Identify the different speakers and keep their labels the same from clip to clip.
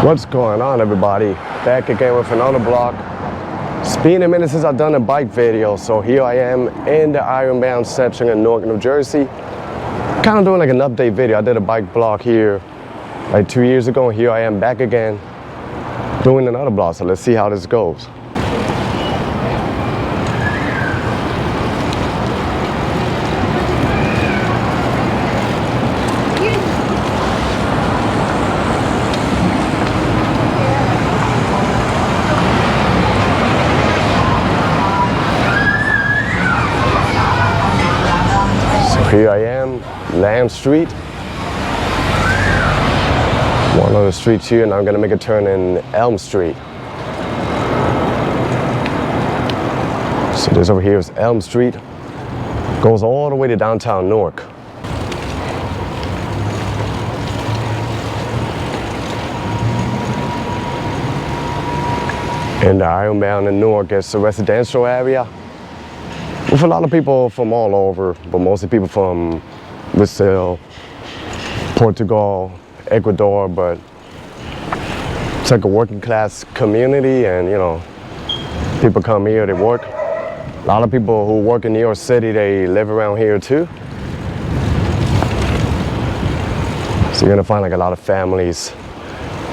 Speaker 1: What's going on, everybody? Back again with another vlog. It's been a minute since I've done a bike video, so here I am in the Ironbound section in Newark, New Jersey. Kind of doing like an update video. I did a bike vlog here like 2 years ago, and here I am back again doing another vlog, so let's see how this goes. Here I am, Elm Street. One of the streets here, and I'm gonna make a turn in Elm Street. So this over here is Elm Street. Goes all the way to downtown Newark. And the Ironbound in Newark is a residential area with a lot of people from all over, but mostly people from Brazil, Portugal, Ecuador, but it's like a working class community, and you know, people come here, they work. A lot of people who work in New York City, they live around here too. So you're gonna find like a lot of families.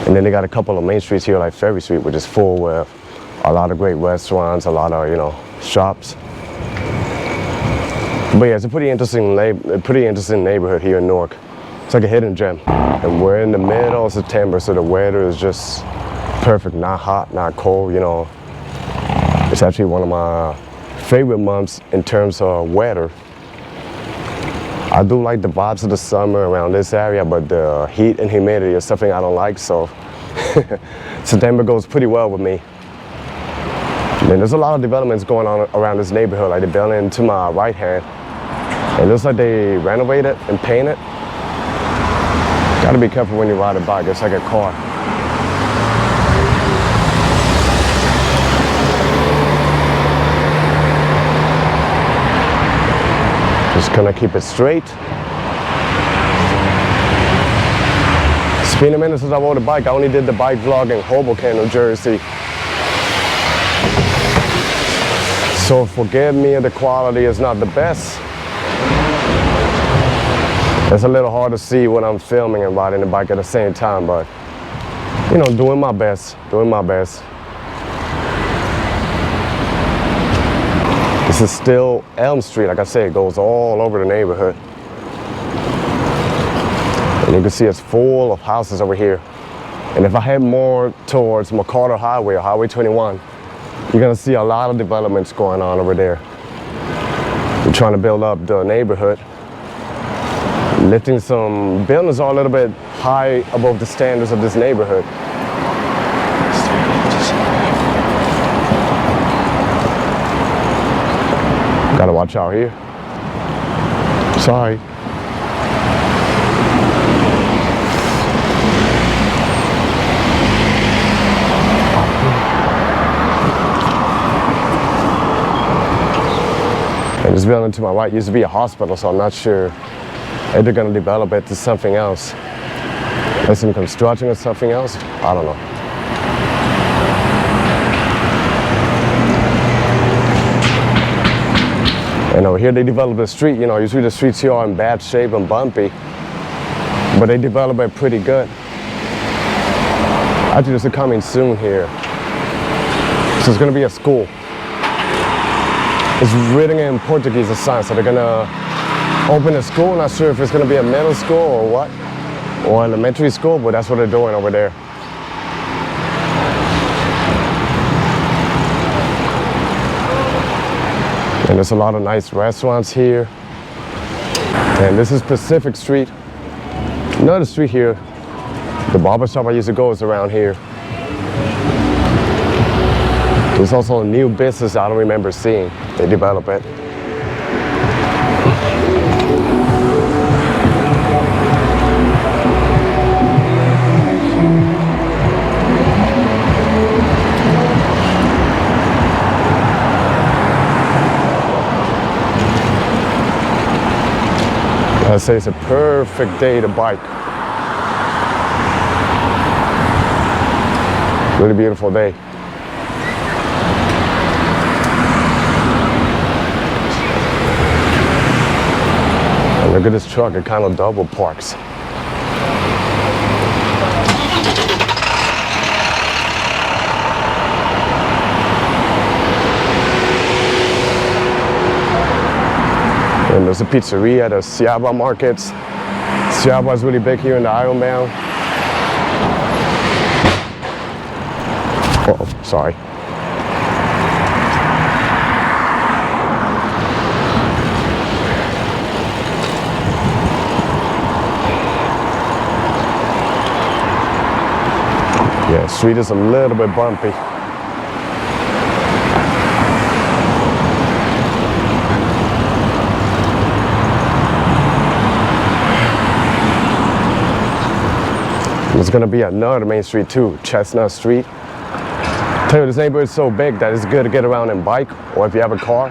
Speaker 1: And then they got a couple of main streets here like Ferry Street, which is full with a lot of great restaurants, a lot of, you know, shops. But yeah, it's a pretty interesting neighborhood here in Newark. It's like a hidden gem. And we're in the middle of September, so the weather is just perfect. Not hot, not cold, you know. It's actually one of my favorite months in terms of weather. I do like the vibes of the summer around this area, but the heat and humidity is something I don't like, so September goes pretty well with me. And there's a lot of developments going on around this neighborhood, like the building to my right hand. It looks like they renovated and painted. Gotta be careful when you ride a bike, it's like a car. Just gonna keep it straight. It's been a minute since I rode a bike. I only did the bike vlog in Hoboken, New Jersey. So forgive me if the quality is not the best. It's a little hard to see when I'm filming and riding the bike at the same time, but you know, doing my best. This is still Elm Street. Like I said, it goes all over the neighborhood. And you can see it's full of houses over here. And if I head more towards McCarter Highway or Highway 21, you're gonna see a lot of developments going on over there. We're trying to build up the neighborhood, lifting some buildings are a little bit high above the standards of this neighborhood. Gotta watch out here. Sorry. And this building to my right used to be a hospital, so I'm not sure if they're gonna develop it to something else. Like some construction or something else, I don't know. And over here they developed the street, you know, usually the streets here are in bad shape and bumpy, but they develop it pretty good. Actually, there's a coming soon here. So it's gonna be a school. It's written in Portuguese, a sign, so they're gonna open a school. Not sure if it's gonna be a middle school or what, or elementary school, but that's what they're doing over there. And there's a lot of nice restaurants here. And this is Pacific Street. Another street here. The barber shop I used to go is around here. There's also a new business I don't remember seeing. They develop it. I say it's a perfect day to bike. Really beautiful day. And look at this truck, it kind of double parks. And there's a pizzeria, there's Ciaba markets. Ciaba is really big here in the Ironbound. Oh, sorry. Yeah, street is a little bit bumpy. There's gonna be another main street too, Chancellor Street. Tell you, this neighborhood is so big that it's good to get around and bike, or if you have a car.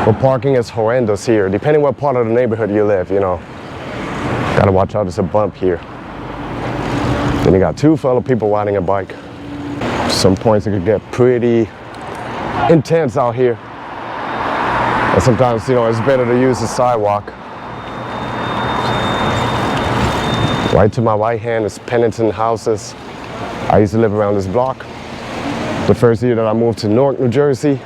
Speaker 1: But parking is horrendous here, depending what part of the neighborhood you live, you know. Gotta watch out, there's a bump here. Then you got two fellow people riding a bike. Some points it could get pretty intense out here. And sometimes, you know, it's better to use the sidewalk. Right to my right hand is Pennington houses. I used to live around this block. The first year that I moved to Newark, New Jersey.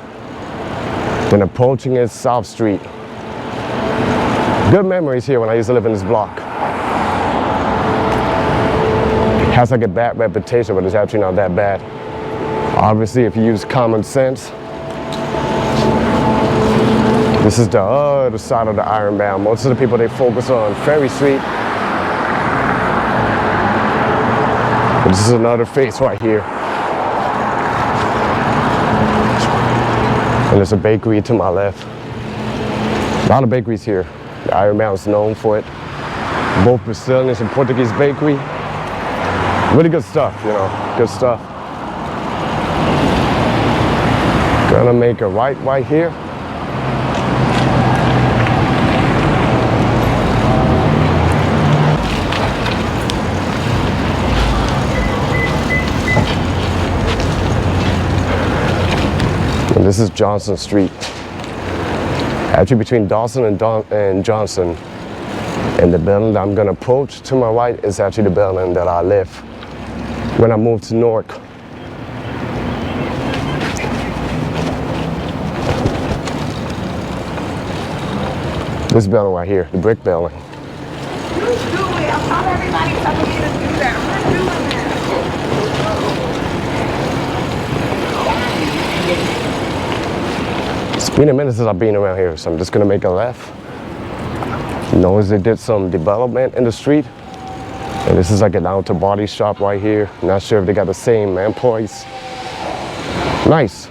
Speaker 1: Then approaching is South Street. Good memories here when I used to live in this block. It has like a bad reputation, but it's actually not that bad. Obviously, if you use common sense. This is the other side of the Ironbound. Most of the people, they focus on Ferry Street. But this is another face right here. And there's a bakery to my left. A lot of bakeries here. The Ironbound is known for it. Both Brazilian and Portuguese bakery. Really good stuff, you know, good stuff. Gonna make a right here. And this is Johnson Street. Actually between Dawson and Johnson. And the building that I'm gonna approach to my right is actually the building that I live when I moved to Newark. This building right here, the brick building.
Speaker 2: You do it. I'm not everybody telling me to do that. I'm not doing that.
Speaker 1: It's been a minute since I've been around here, so I'm just gonna make a left. Notice they did some development in the street. And this is like an auto body shop right here. Not sure if they got the same employees. Nice.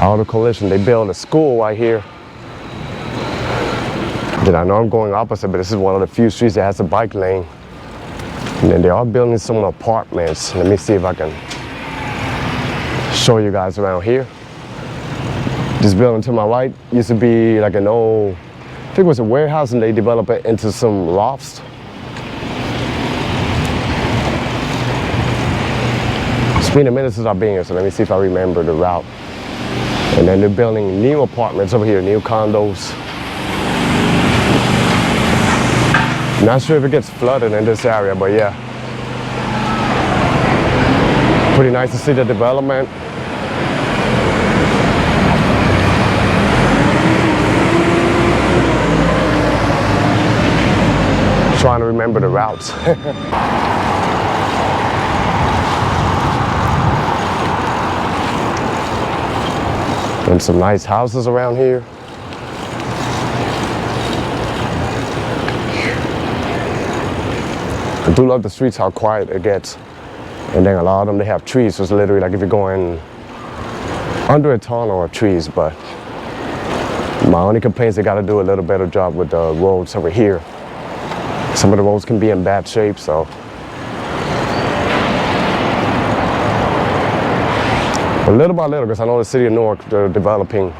Speaker 1: Auto collision, they built a school right here. Then I know I'm going opposite, but this is one of the few streets that has a bike lane. And then they are building some apartments. Let me see if I can show you guys around here. This building to my right used to be like an old, I think it was a warehouse, and they developed it into some lofts. It's been a minute since I've been here, so let me see if I remember the route. And then they're building new apartments over here, new condos. Not sure if it gets flooded in this area, but yeah. Pretty nice to see the development. Trying to remember the routes. And some nice houses around here. I do love the streets, how quiet it gets. And then a lot of them, they have trees, so it's literally like if you're going under a tunnel of trees, but my only complaint is they gotta do a little better job with the roads over here. Some of the roads can be in bad shape, so. But little by little, because I know the city of Newark, they're developing.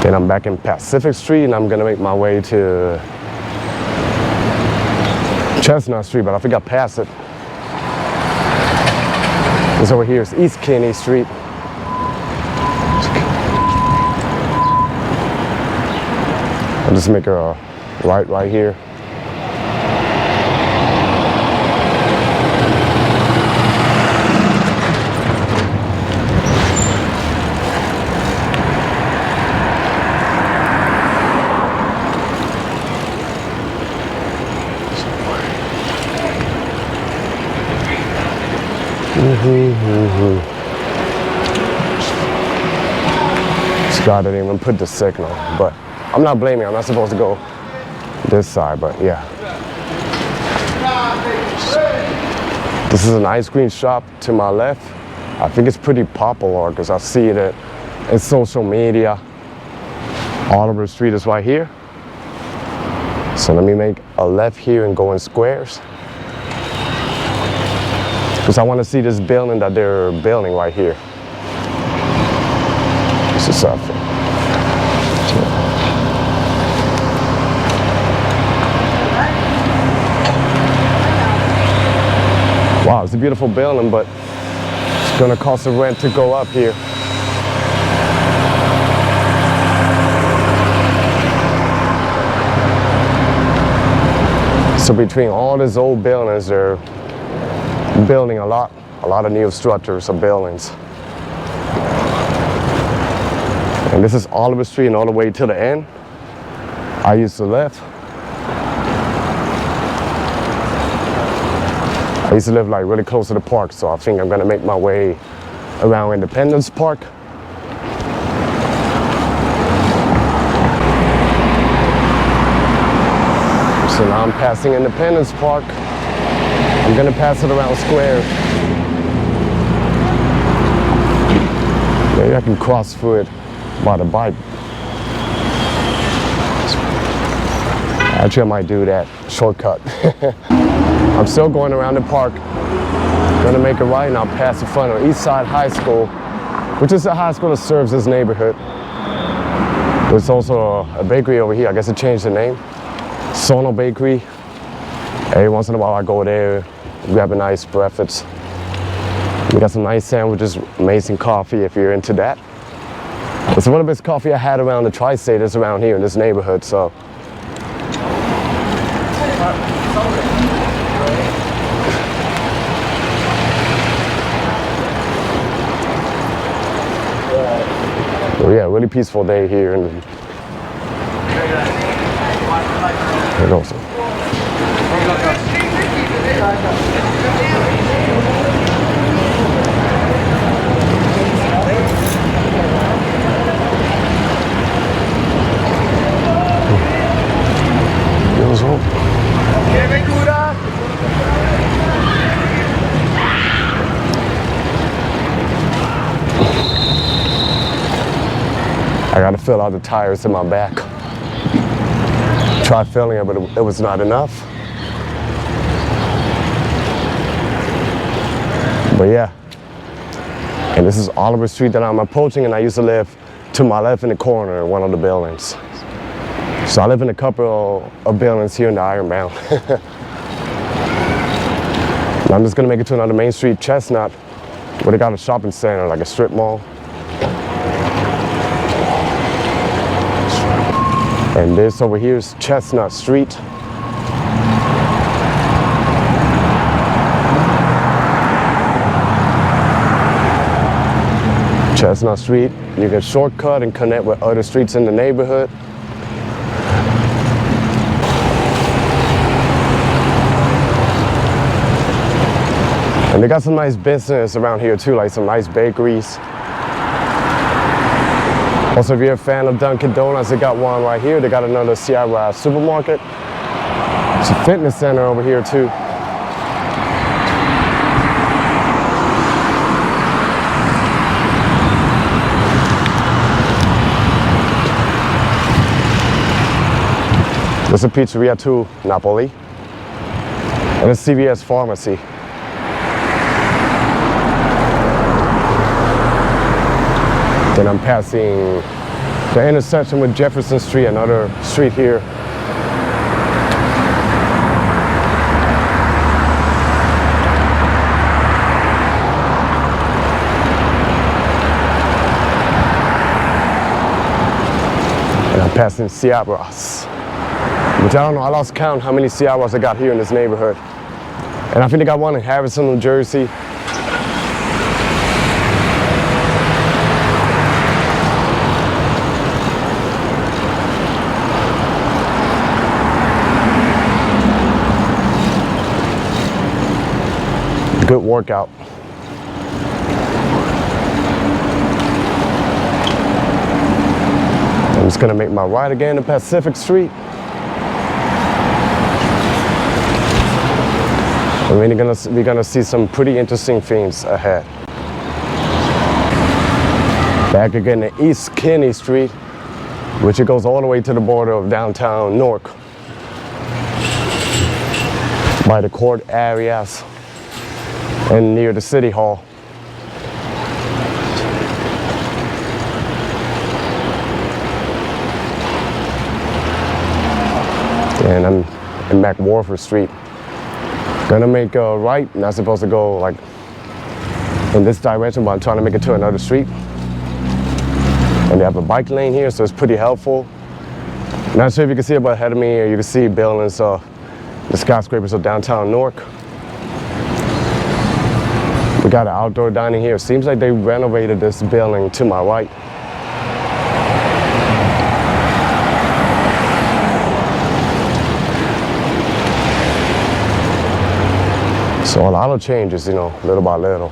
Speaker 1: Then I'm back in Pacific Street, and I'm gonna make my way to Chestnut Street, but I think I passed it. This over here is East Kinney Street. I'll just make a right here. Scott didn't even put the signal, but I'm not blaming. I'm not supposed to go this side, but yeah. This is an ice cream shop to my left. I think it's pretty popular because I see it in social media. Oliver Street is right here. So let me make a left here and go in squares. Because I want to see this building that they're building right here. This is something. Wow, it's a beautiful building, but it's gonna cost the rent to go up here. So between all these old buildings, they're building a lot of new structures of buildings. And this is Oliver Street and all the way to the end. I used to live. I used to live like really close to the park, so I think I'm gonna make my way around Independence Park. So now I'm passing Independence Park. I'm gonna pass it around Square. Maybe I can cross through it by the bike. Actually, I might do that shortcut. I'm still going around the park. Gonna make a right and I'll pass the front of East Side High School, which is a high school that serves this neighborhood. There's also a bakery over here. I guess it changed the name. Sono Bakery. Every once in a while I go there, grab a nice breakfast. We got some nice sandwiches, amazing coffee if you're into that. It's one of the best coffee I had around the tri-state is around here in this neighborhood, so. Well, yeah, really peaceful day here. And it goes. I gotta fill out the tires in my back. Tried filling it, but it was not enough. But yeah, and this is Oliver Street that I'm approaching, and I used to live to my left in the corner in one of the buildings. So I live in a couple of buildings here in the Ironbound. I'm just gonna make it to another Main Street, Chestnut, where they got a shopping center, like a strip mall. And this over here is Chestnut Street. Chestnut Street, you can shortcut and connect with other streets in the neighborhood. And they got some nice business around here too, like some nice bakeries. Also, if you're a fan of Dunkin' Donuts, they got one right here. They got another Sierra supermarket. It's a fitness center over here too. There's a pizzeria too, Napoli. And a CVS pharmacy. Then I'm passing the intersection with Jefferson Street, another street here. passing Sierras. Which I don't know, I lost count how many Sierras I got here in this neighborhood. And I think they got one in Harrison, New Jersey. Good workout. I'm just gonna make my right again to Pacific Street. And we're gonna see some pretty interesting things ahead. Back again to East Kinney Street, which it goes all the way to the border of downtown Newark. By the court areas and near the city hall. And I'm in McWhorter Street. Gonna make a right, not supposed to go like in this direction, but I'm trying to make it to another street. And they have a bike lane here, so it's pretty helpful. Not sure if you can see it, but ahead of me, you can see buildings, the skyscrapers of downtown Newark. We got an outdoor dining here. Seems like they renovated this building to my right. So a lot of changes, you know, little by little.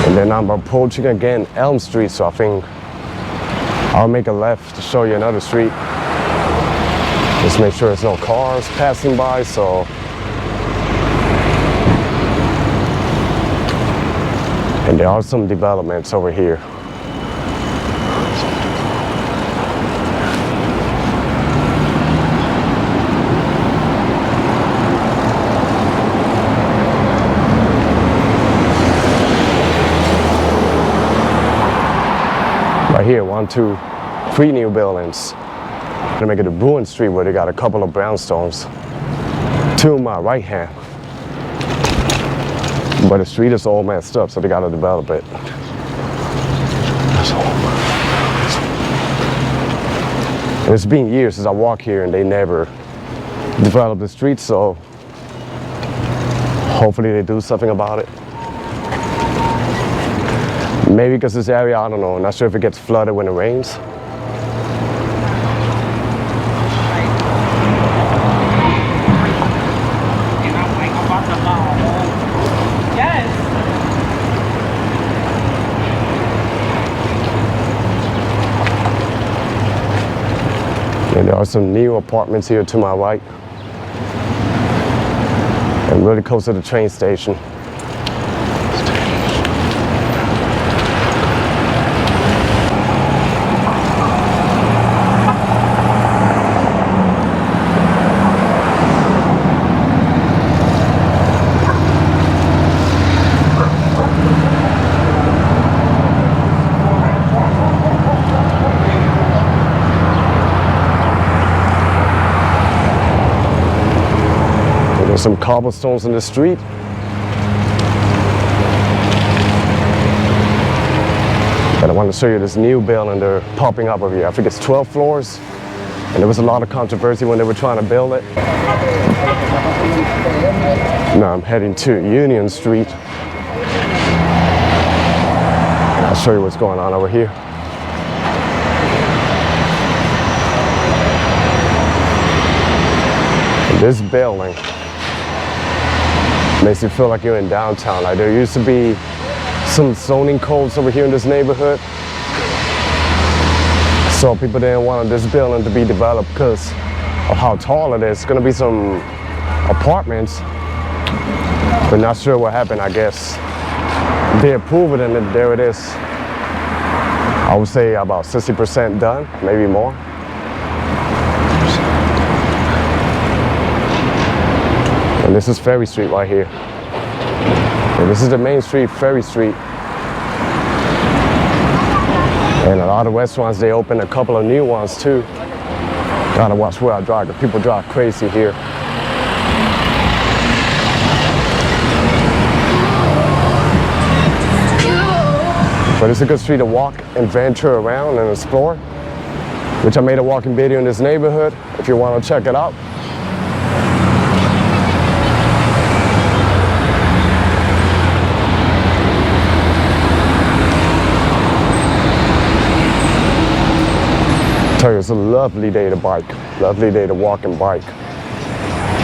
Speaker 1: And then I'm approaching again Elm Street, so I think I'll make a left to show you another street. Just make sure there's no cars passing by, so. And there are some developments over here. Right here, 1, 2, 3 new buildings. I'm gonna make it to Bruin Street where they got a couple of brownstones to my right hand. But the street is all messed up, so they gotta develop it. And it's been years since I walked here and they never developed the street, so hopefully they do something about it. Maybe because this area, I don't know, not sure if it gets flooded when it rains. And there are some new apartments here to my right. And really close to the train station. There's some cobblestones in the street. And I want to show you this new building they're popping up over here. I think it's 12 floors. And there was a lot of controversy when they were trying to build it. Now I'm heading to Union Street. I'll show you what's going on over here. And this building makes you feel like you're in downtown. Like there used to be some zoning codes over here in this neighborhood. So people didn't want this building to be developed because of how tall it is. It's gonna be some apartments, but not sure what happened, I guess. They approved it and there it is. I would say about 60% done, maybe more. And this is Ferry Street right here. And this is the main street, Ferry Street. And a lot of restaurants, they open a couple of new ones too. Gotta watch where I drive, 'cause people drive crazy here. But it's a good street to walk and venture around and explore, which I made a walking video in this neighborhood if you want to check it out. I tell you, it's a lovely day to bike, lovely day to walk and bike.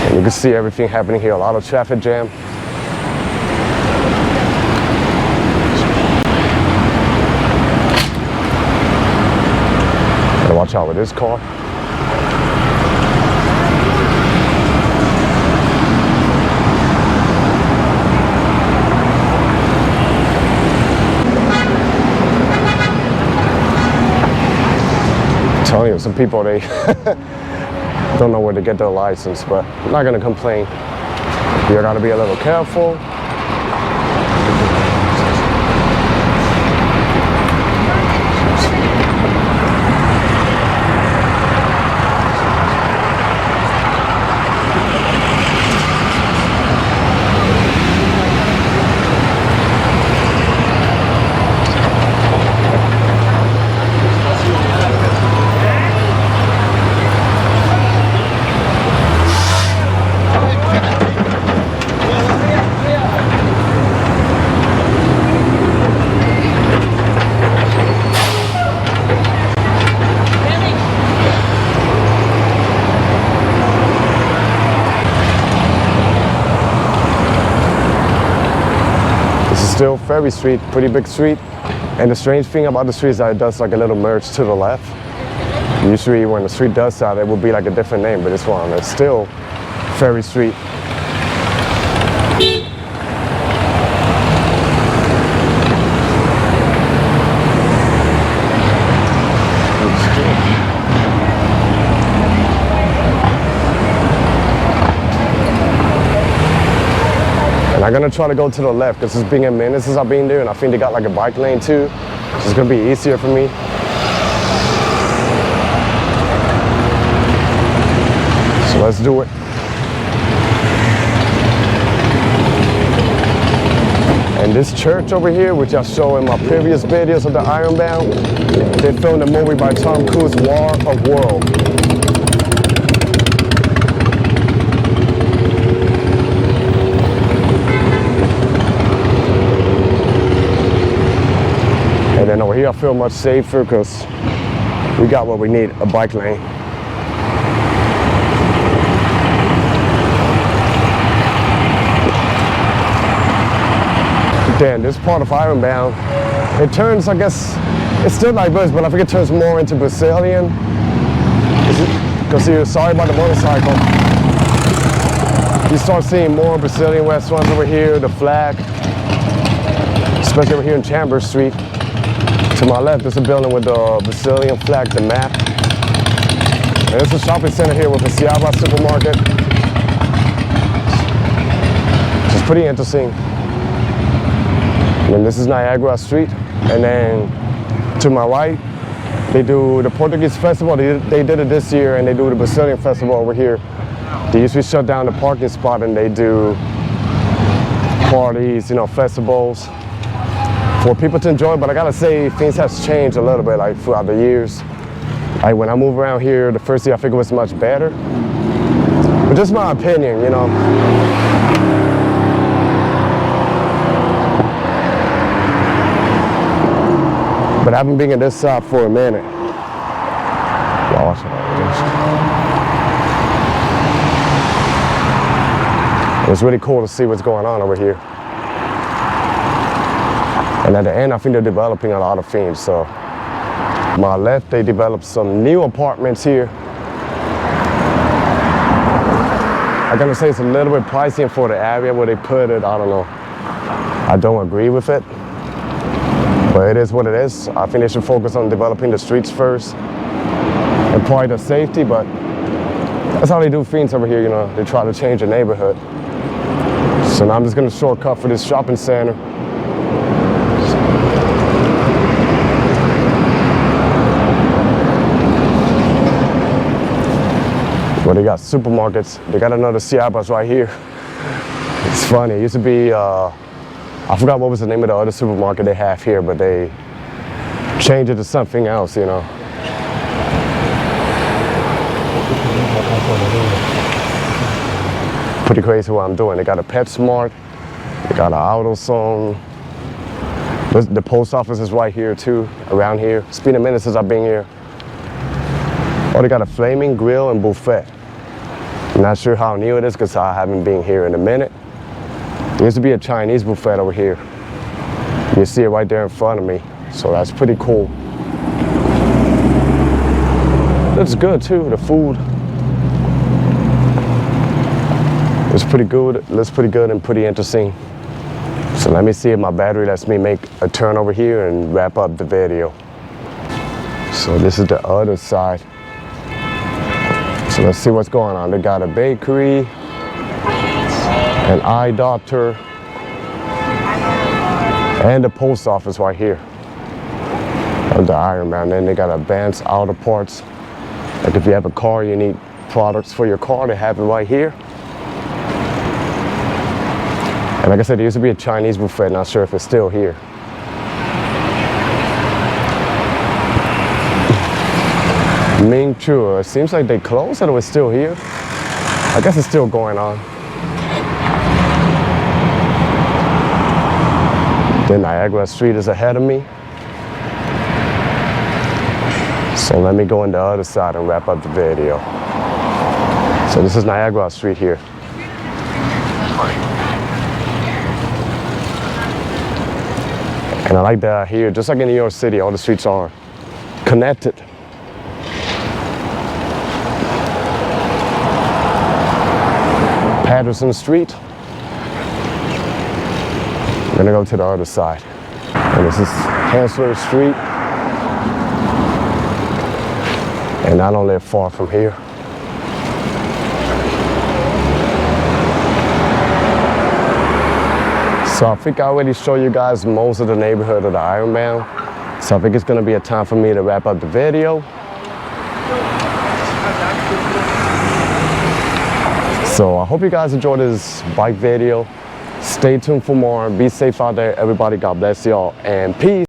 Speaker 1: And you can see everything happening here, a lot of traffic jam. Gotta watch out with this car. I'm telling you, some people, they don't know where to get their license, but I'm not gonna complain. You gotta be a little careful. Still Ferry Street, pretty big street. And the strange thing about the street is that it does like a little merge to the left. Usually when the street does that, it would be like a different name, but this one, it's still Ferry Street. And I'm gonna try to go to the left because it's been a minute since I've been there, and I think they got like a bike lane too, so it's gonna be easier for me. So let's do it. And this church over here, which I showed in my previous videos of the Ironbound, they filmed a movie by Tom Cruise, War of Worlds. And then over here I feel much safer because we got what we need, a bike lane. Then this part of Ironbound, it turns, I guess, it's still diverse, but I think it turns more into Brazilian. Because you're sorry about the motorcycle. You start seeing more Brazilian restaurants over here, the flag, especially over here in Chancellor Street. To my left, there's a building with the Brazilian flag, the map. And there's a shopping center here with a Niagara supermarket. It's pretty interesting. And this is Niagara Street. And then to my right, they do the Portuguese festival. They did it this year, and they do the Brazilian festival over here. They usually shut down the parking spot and they do parties, you know, festivals for people to enjoy. But I gotta say, things have changed a little bit, like throughout the years. Like when I moved around here, the first year I think it was much better. But just my opinion, you know. But I haven't been in this side for a minute. It's really cool to see what's going on over here. And at the end, I think they're developing a lot of things. So, my left, they developed some new apartments here. I'm gonna say it's a little bit pricey for the area where they put it. I don't know. I don't agree with it. But it is what it is. I think they should focus on developing the streets first and probably the safety, but that's how they do things over here, you know. They try to change the neighborhood. So now I'm just gonna shortcut for this shopping center. But they got supermarkets. They got another Ciaba's right here. It's funny. It used to be, I forgot what was the name of the other supermarket they have here, but they changed it to something else, you know. Pretty crazy what I'm doing. They got a PetSmart. They got an AutoZone. The post office is right here too, around here. It's been a minute since I've been here. Oh, they got a flaming grill and buffet. I'm not sure how new it is because I haven't been here in a minute. There used to be a Chinese buffet over here. You see it right there in front of me. So that's pretty cool. Looks good too, the food. It's pretty good, looks pretty good and pretty interesting. So let me see if my battery lets me make a turn over here and wrap up the video. So this is the other side. So let's see what's going on. They got a bakery, an eye doctor, and the post office right here. And the Ironbound. Then they got advanced auto parts. Like if you have a car, you need products for your car, they have it right here. And like I said, there used to be a Chinese buffet, not sure if it's still here. Ming Chua, it seems like they closed or it's still here. I guess it's still going on. Then Niagara Street is ahead of me. So let me go on the other side and wrap up the video. So this is Niagara Street here. And I like that here, just like in New York City, all the streets are connected. Patterson Street. I'm gonna go to the other side. And this is Chancellor Street. And I don't live far from here. So I think I already showed you guys most of the neighborhood of the Ironbound. So I think it's gonna be a time for me to wrap up the video. So I hope you guys enjoyed this bike video. Stay tuned for more. Be safe out there, everybody. God bless y'all and peace.